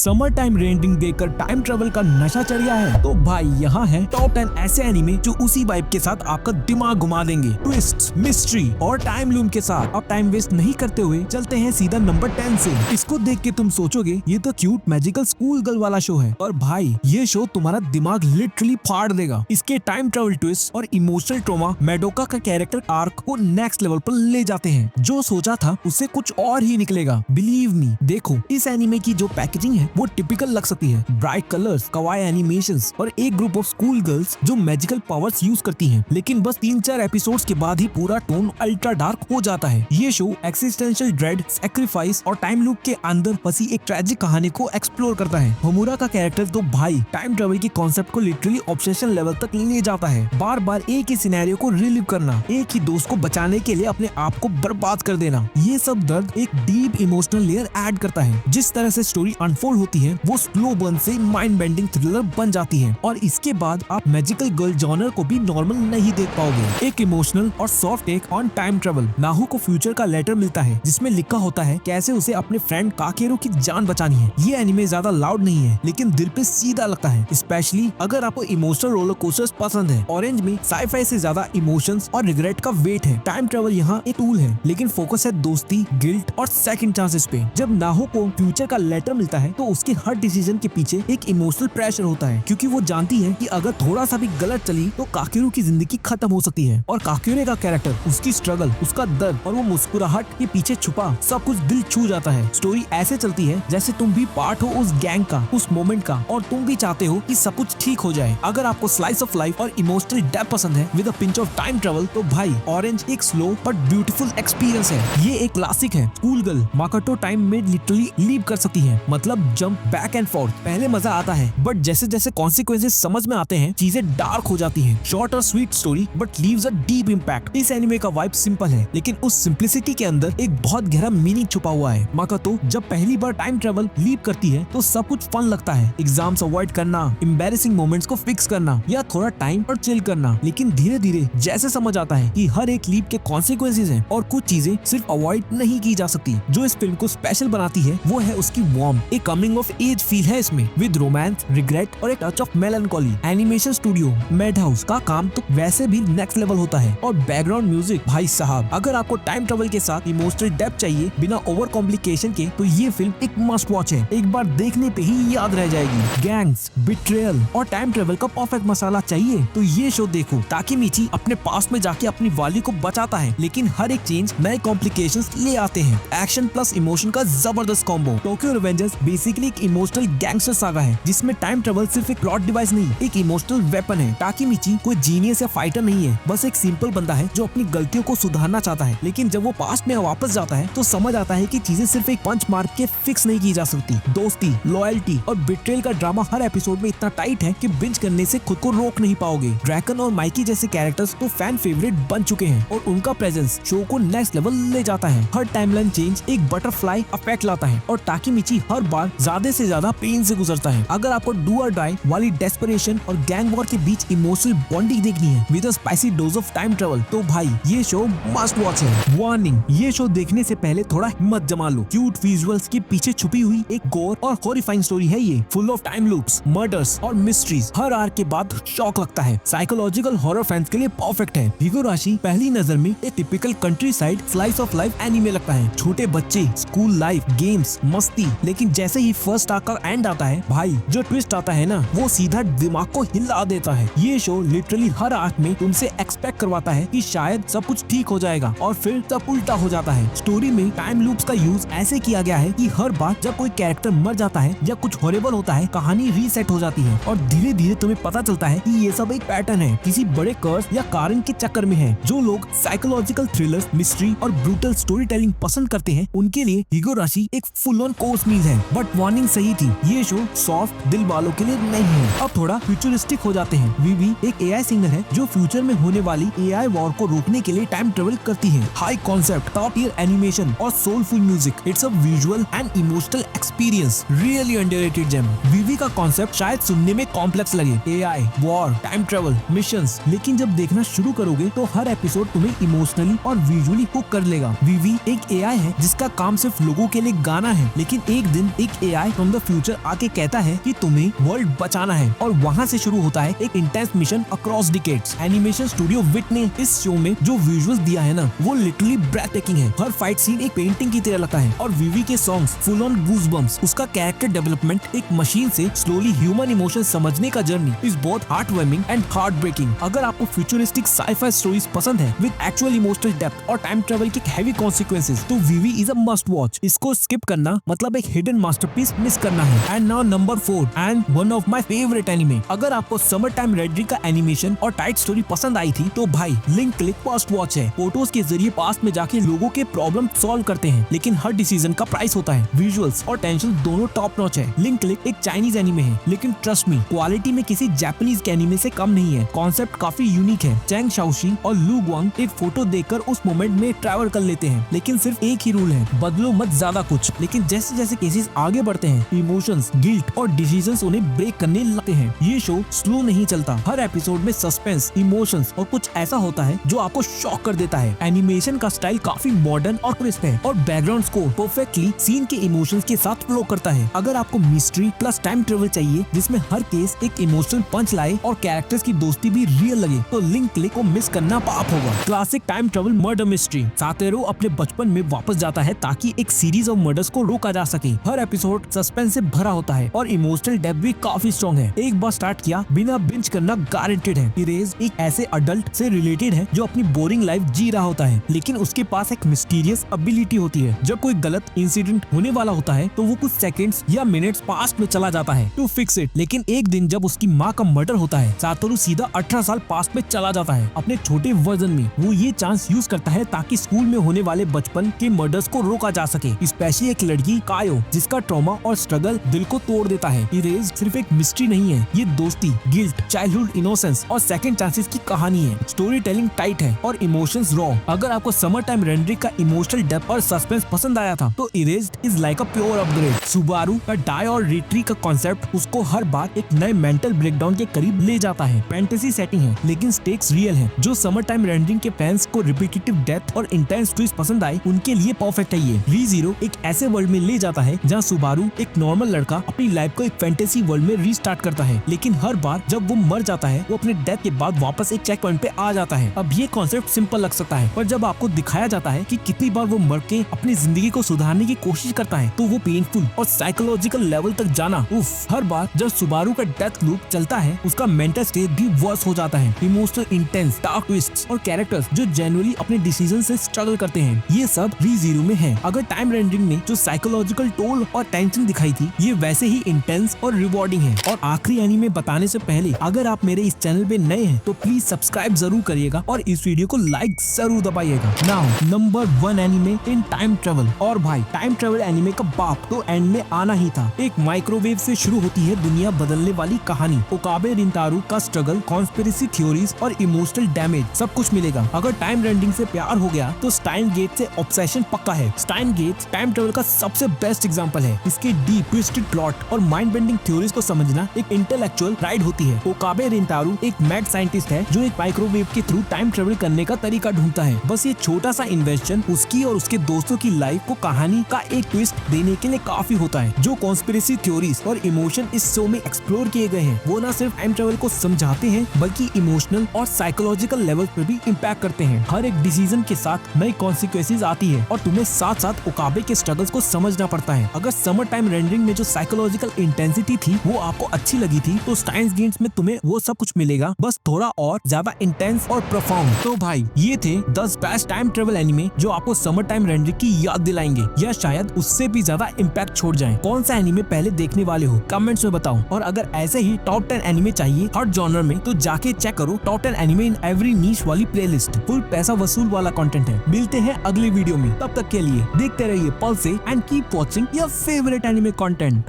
Summer time rending देखकर time travel का नशा चढ़ गया है? तो भाई यहाँ है टॉप 10 ऐसे एनिमे जो उसी वाइब के साथ आपका दिमाग घुमा देंगे। ट्विस्ट, मिस्ट्री और टाइम लूम के साथ। अब टाइम वेस्ट नहीं करते हुए चलते हैं सीधा नंबर 10 से। इसको देख के तुम सोचोगे ये तो क्यूट मैजिकल स्कूल गर्ल वाला शो है, और भाई ये शो तुम्हारा दिमाग लिटरली फाड़ देगा। इसके टाइम ट्रेवल ट्विस्ट और इमोशनल ट्रॉमा मेडोका का कैरेक्टर आर्क को नेक्स्ट लेवल पर ले जाते हैं। जो सोचा था उससे कुछ और ही निकलेगा। Believe me. देखो, इस एनिमे की जो पैकेजिंग है वो टिपिकल लग सकती है, ब्राइट कलर्स, कवाई एनिमेशंस और एक ग्रुप ऑफ स्कूल गर्ल्स जो मैजिकल पावर्स यूज करती हैं। लेकिन बस 3-4 एपिसोड्स के बाद ही पूरा टोन अल्ट्रा डार्क हो जाता है। ये शो एक्सिस्टेंशियल ड्रेड, सैक्रिफाइस और टाइम लूप के अंदर फंसी एक ट्रेजिक कहानी को एक्सप्लोर करता है। होमुरा का कैरेक्टर तो भाई टाइम ट्रेवल के कॉन्सेप्ट को लिटरली ऑब्सेशन लेवल तक ले जाता है। बार बार एक ही सिनेरियो को रिलीव करना, एक ही दोस्त को बचाने के लिए अपने आप को बर्बाद कर देना, ये सब दर्द एक डीप इमोशनल लेयर ऐड करता है। जिस तरह से स्टोरी अनफोल्ड होती है वो स्लो बर्न से माइंड बेंडिंग थ्रिलर बन जाती है, और इसके बाद आप मैजिकल गर्ल जॉनर को भी नॉर्मल नहीं देख पाओगे। एक इमोशनल और soft take on time travel. Naho को फ्यूचर का लेटर मिलता है जिसमें लिखा होता है कैसे उसे अपने फ्रेंड काकेरो की जान बचानी है। ये एनिमे ज्यादा लाउड नहीं है लेकिन दिल पे सीधा लगता है, स्पेशली अगर आपको इमोशनल रोलर कोस्टर्स पसंद है। ऑरेंज में साइफाई से ज्यादा इमोशंस और रिग्रेट का वेट है। टाइम ट्रेवल यहाँ एक टूल है लेकिन फोकस है दोस्ती, गिल्ट और सेकंड चांसेस पे। जब नाहू को फ्यूचर का लेटर मिलता है तो उसके हर डिसीजन के पीछे एक इमोशनल प्रेशर होता है, क्योंकि वो जानती है कि अगर थोड़ा सा भी गलत चली तो काकेरू की जिंदगी खत्म हो सकती है। और काकेरो का कैरेक्टर, उसकी स्ट्रगल, उसका दर्द और वो मुस्कुराहट के पीछे छुपा सब कुछ दिल छू जाता है। स्टोरी ऐसे चलती है जैसे तुम भी पार्ट हो उस गैंग का, उस मोमेंट का, और तुम भी चाहते हो कि सब कुछ ठीक हो जाए। अगर आपको स्लाइस ऑफ लाइफ और इमोशनल डेप्थ पसंद है with a pinch of time travel, तो भाई ऑरेंज एक स्लो बट ब्यूटीफुल एक्सपीरियंस है। ये एक क्लासिक है। स्कूल गर्ल माकोटो टाइम में लिटरली लीव कर सकती है, मतलब जंप बैक एंड फोर्थ। पहले मजा आता है बट जैसे जैसे कॉन्सिक्वेंसेस समझ में आते हैं चीजें डार्क हो जाती हैं। शॉर्ट और sweet story but leaves a deep impact. इस एनिमे का वाइब सिंपल है लेकिन उस सिंपलिसिटी के अंदर एक बहुत गहरा मीनिंग छुपा हुआ है। माकोटो जब पहली बार टाइम ट्रेवल लीव करती है तो सब कुछ फन लगता है, एग्जाम्स अवॉइड करना, एम्बैरेसिंग मोमेंट्स को फिक्स करना या थोड़ा टाइम और चिल करना। लेकिन धीरे धीरे जैसे समझ आता है कि हर एक लीव के कॉन्सिक्वेंसेस हैं और कुछ चीजें सिर्फ अवॉइड नहीं की जा सकती। जो इस फिल्म को स्पेशल बनाती है वो है उसकी वार्म। एक कमिंग ऑफ एज फील है इसमें, विद रोमांस, रिग्रेट और एक touch of melancholy. Animation studio Madhouse का काम तो वैसे भी नेक्स्ट लेवल होता है, और बैकग्राउंड म्यूजिक भाई साहब। अगर आपको टाइम ट्रेवल के साथ इमोशनल डेप्थ चाहिए बिना ओवर कॉम्प्लिकेशन के, तो ये फिल्म एक मस्ट वॉच है। एक बार देखने पे ही याद रह जाएगी। गैंग्स, बिट्रेयल और टाइम ट्रेवल का परफेक्ट मसाला चाहिए तो ये शो देखो। ताकेमिची अपने पास्ट में जाके अपनी वाली को बचाता है, लेकिन हर एक चेंज नए कॉम्प्लिकेशंस ले आते हैं। एक्शन प्लस इमोशन का जबरदस्त कॉम्बो। टोक्यो रिवेंजर्स बेसिकली एक इमोशनल गैंगस्टर सागा है जिसमें टाइम ट्रेवल सिर्फ एक प्लॉट डिवाइस नहीं, एक इमोशनल वेपन है। ताकेमिची कोई जीनियस या फाइटर नहीं है, बस एक सिंपल बंदा है जो अपनी गलतियों को सुधारना चाहता है। लेकिन जब वो पास्ट में वापस जाता है तो समझ आता है कि चीजें सिर्फ एक पंच मार के फिक्स नहीं की जा सकती। दोस्ती, लॉयल्टी और बिट्रेयल का ड्रामा हर एपिसोड में इतना टाइट है कि बिंज करने से खुद को रोक नहीं पाओगे। ड्रैकन और माइकी जैसे कैरेक्टर्स तो फैन फेवरेट बन चुके हैं और उनका प्रेजेंस शो को नेक्स्ट लेवल ले जाता है। हर टाइमलाइन चेंज एक बटरफ्लाई इफेक्ट लाता है और ताकेमिची हर बार ज्यादा से ज्यादा पेन से गुजरता है। अगर आपको डू और डाई वाली डेस्परेशन और गैंग वॉर के बीच इमोशनल बॉन्डिंग देखनी है with a spicy dose of time travel, तो भाई ये शो मस्ट वॉच है। वार्निंग, ये शो देखने से पहले थोड़ा हिम्मत जमा लो। क्यूट विजुअल्स के पीछे छुपी हुई एक गोर और हॉरिफाइंग स्टोरी है ये, full of time loops, murders और मिस्ट्रीज। हर आर्क के बाद शॉक लगता है। साइकोलॉजिकल हॉरर फैंस के लिए परफेक्ट है। हिगुराशी पहली नजर में एक typical country side slice of life anime लगता है। छोटे बच्चे, स्कूल लाइफ, गेम्स, मस्ती। लेकिन जैसे ही फर्स्ट आर्क का एंड आता है भाई, जो ट्विस्ट आता है ना, वो सीधा दिमाग को हिला देता है। ये शो लिटरली हर आर्क में तुमसे एक्सपेक्ट करवाता है कि शायद सब कुछ ठीक हो जाएगा और फिर सब उल्टा हो जाता है। स्टोरी में टाइम लूप्स का यूज ऐसे किया गया है कि हर बार जब कोई कैरेक्टर मर जाता है या कुछ हॉरिबल होता है, कहानी रीसेट हो जाती है और धीरे धीरे तुम्हें पता चलता है कि ये सब एक पैटर्न है, किसी बड़े कर्स या कारण के चक्कर में है। जो लोग साइकोलॉजिकल थ्रिलर्स, मिस्ट्री और ब्रूटल स्टोरी टेलिंग पसंद करते हैं उनके लिए हिगुराशी एक फुल ऑन कोर्स मील है। बट वार्निंग सही थी, ये शो सॉफ्ट दिल वालों के लिए नहीं है। अब थोड़ा फ्यूचरिस्टिक हो जाते हैं। वीवी एक एआई सिंगर है जो फ्यूचर में होने वाली एआई वॉर को रोकने के लिए टाइम ट्रेवल करती है। High concept, top tier animation और soulful music, it's a visual and emotional experience, really underrated gem. Vivy का कॉन्सेप्ट शायद सुनने में कॉम्प्लेक्स लगे, AI, war, time travel, missions, लेकिन जब देखना शुरू करोगे तो हर एपिसोड तुम्हें इमोशनली और विजुअली हुक कर लेगा। वीवी एक एआई है जिसका काम सिर्फ लोगों के लिए गाना है, लेकिन एक दिन एक एआई फ्रॉम द फ्यूचर आके कहता है कि तुम्हें वर्ल्ड बचाना है और वहाँ से शुरू होता है एक intense mission across decades. Animation studio Wit ने इस शो में जो विजुअल्स दिया है ना, वो लिटरली ब्रेथ टेकिंग है। हर फाइट सीन एक पेंटिंग की तरह लगता है और वीवी के सॉन्ग्स फुल ऑन गूज़बम्प्स। उसका कैरेक्टर डेवलपमेंट एक मशीन से स्लोली ह्यूमन इमोशन समझने का journey is both heartwarming and heartbreaking. अगर आपको फ्यूचरिस्टिक साइफाई स्टोरीज पसंद है विद एक्चुअल इमोशनल डेप्थ और टाइम ट्रेवल के हैवी कॉन्सिक्वेंसेस, तो Vivy is a must watch. इसको स्किप करना मतलब एक हिडन मास्टरपीस मिस करना है। And now number 4 and one of my favourite anime. अगर आपको समर टाइम रेंडरी का एनिमेशन और टाइट स्टोरी पसंद आई थी तो भाई लिंक क्लिक मस्ट वॉच है। फोटोज के जरिए पास्ट में जाके लोगों के प्रॉब्लम सॉल्व करते हैं, लेकिन हर डिसीजन का प्राइस होता है। विजुअल्स और टेंशन दोनों टॉप नॉच है। लिंक क्लिक एक चाइनीज एनिमे है, लेकिन ट्रस्ट मी क्वालिटी में किसी जापानीज के एनिमे से कम नहीं है। कॉन्सेप्ट काफी यूनिक है। चैंग शाओशी और लू ग्वांग एक फोटो देखकर उस मोमेंट में ट्रैवल कर लेते हैं, लेकिन सिर्फ एक ही रूल है, बदलो मत ज्यादा कुछ। लेकिन जैसे जैसे केसेस आगे बढ़ते हैं, इमोशंस, गिल्ट और डिसीजंस उन्हें ब्रेक करने लगते हैं। ये शो स्लो नहीं चलता। हर एपिसोड में सस्पेंस, इमोशंस और कुछ ऐसा होता है जो आपको शॉक कर देता है। एनिमेशन का स्टाइल काफी मॉडर्न और क्रिस्प है और बैकग्राउंड स्कोर परफेक्टली सीन के इमोशंस के साथ फ्लो करता है। अगर आपको मिस्ट्री प्लस टाइम ट्रेवल चाहिए जिसमें हर केस एक इमोशनल पंच लाए और कैरेक्टर्स की दोस्ती भी रियल लगे, तो लिंक क्लिक को मिस करना पाप होगा। Classic time travel murder mystery. Satoru अपने बचपन में वापस जाता है ताकि एक सीरीज ऑफ मर्डर्स को रोका जा सके। हर एपिसोड सस्पेंस से भरा होता है और इमोशनल डेप्थ भी काफी स्ट्रॉन्ग है। एक बार स्टार्ट किया बिना बिंज करना गारंटेड है। इरेज एक ऐसे अडल्ट से रिलेटेड है जो अपनी बोरिंग लाइफ जी रहा होता है, लेकिन उसके पास एक मिस्टीरियस एबिलिटी होती है। जब कोई गलत इंसिडेंट होने वाला होता है तो वो कुछ सेकंड्स या मिनट्स पास्ट में चला जाता है टू फिक्स इट। लेकिन एक दिन जब उसकी माँ का मर्डर होता है, सातोरू सीधा 18 साल पास्ट में चला जाता है। अपने छोटे वर्जन में वो ये चांस यूज करता है ताकि स्कूल में होने वाले बचपन के मर्डर्स को रोका जा सके, स्पेशली एक लड़की कायो जिसका ट्रॉमा और स्ट्रगल दिल को तोड़ देता है। इरेज सिर्फ एक मिस्ट्री नहीं है, ये दोस्ती, गिल्ट, चाइल्डहुड इनोसेंस और सेकंड चांसेस की कहानी है। स्टोरी टेलिंग टाइट है और इमोशंस रॉ। अगर आपको समर टाइम रेंडरिंग का इमोशनल डेप्थ और सस्पेंस पसंद आया था तो erased is like a pure upgrade. Subaru का डाई और रिट्री का कॉन्सेप्ट उसको हर बार एक नए मेंटल ब्रेकडाउन के करीब ले जाता है। फैंटेसी सेटिंग है लेकिन स्टेक्स रियल है। जो समर टाइम रेंडरिंग के फैंस को रिपीटेटिव डेथ और इंटेंस ट्विस्ट पसंद आए उनके लिए परफेक्ट है ये। री-ज़ीरो एक ऐसे वर्ल्ड में ले जाता है जहाँ सुबारू एक नॉर्मल लड़का अपनी लाइफ को एक फैंटेसी वर्ल्ड में रीस्टार्ट करता है, लेकिन हर बार जब वो मर जाता है वो अपने डेथ के बाद वापस एक चेक पॉइंट पे आ जाता है। अब ये कॉन्सेप्ट सिंपल लग सकता है, पर जब आपको दिखाया जाता है कि कितनी बार वो मर के अपनी जिंदगी को सुधारने की कोशिश करता है, तो वो पेनफुल और साइकोलॉजिकल लेवल तक जाना, उफ। हर बार जब सुबारू का डेथ लूप चलता है उसका मेंटल स्टेट भी वर्स हो जाता है। इमोशनल इंटेंस, डार्क ट्विस्ट्स और कैरेक्टर्स जो जेन्युइनली अपने डिसीजन से स्ट्रगल करते हैं, ये सब री-ज़ीरो में है। अगर टाइम रेंडरिंग ने जो साइकोलॉजिकल टोल और टेंशन दिखाई थी, ये वैसे ही इंटेंस और रिवॉर्डिंग है। और आखिरी एनीमे बताने से पहले अगर आप मेरे इस चैनल पे नए हैं तो प्लीज सब्सक्राइब जरूर करिएगा और इस वीडियो को लाइक जरूर दबाइएगा। Now number 1 anime in time travel. और भाई टाइम ट्रेवल एनीमे का बाप तो एंड में आना ही था। एक माइक्रोवेव से शुरू होती है दुनिया बदलने वाली कहानी। ओकाबे रिंतारू का स्ट्रगल, कॉन्स्पिरेसी थ्योरीज और इमोशनल डैमेज सब कुछ मिलेगा। अगर टाइम रेंडिंग से प्यार हो गया तो स्टाइन गेट से ऑब्सेशन पक्का है। स्टाइन गेट टाइम ट्रेवल का सबसे बेस्ट एग्जांपल है। इसके डीप ट्विस्टेड प्लॉट और माइंड बेंडिंग थ्योरीज को समझना एक इंटेलेक्चुअल राइड होती है। ओकाबे रिंतारू एक मैड साइंटिस्ट है जो एक माइक्रोवेव के थ्रू टाइम ट्रेवल करने का तरीका ढूंढता है। बस ये छोटा सा इन्वेंशन उसकी और उसके दोस्तों की लाइफ को कहानी का एक ट्विस्ट देने के लिए काफी होता है। जो कॉन्स्पिरेसी थ्योरीज और इमोशन इस शो में एक्सप्लोर किए गए हैं वो न सिर्फ टाइम ट्रेवल को समझाते हैं बल्कि इमोशनल और साइकोलॉजिकल लेवल पर भी इम्पैक्ट करते हैं। हर एक डिसीजन के साथ नई कॉन्सिक्वेंसेज आती है और तुम्हें साथ साथ ओकाबे के स्ट्रगल्स को समझना पड़ता है। अगर समर टाइम रेंडरिंग में जो साइकोलॉजिकल इंटेंसिटी थी वो आपको अच्छी लगी थी तो स्टाइन्स गेट्स में तुम्हें वो सब कुछ मिलेगा, बस थोड़ा और ज्यादा इंटेंस और प्रोफाउंड। तो भाई ये थे 10 बेस्ट टाइम ट्रेवल एनिमे जो आपको समर टाइम रेंडरिंग की याद दिलाएंगे या शायद उससे भी ज्यादा इम्पैक्ट छोड़ जाएं। कौन सा एनिमे पहले देखने वाले हो कमेंट्स में बताओ। और अगर ऐसे ही टॉप 10 एनिमे चाहिए हर जॉनर में तो जाके चेक करो टॉप 10 एनिमे इन एवरी नीश वाली प्लेलिस्ट। फुल पैसा वसूल वाला कंटेंट है। मिलते हैं अगली वीडियो में, तब तक के लिए देखते रहिए Pulse and keep watching your favourite anime content.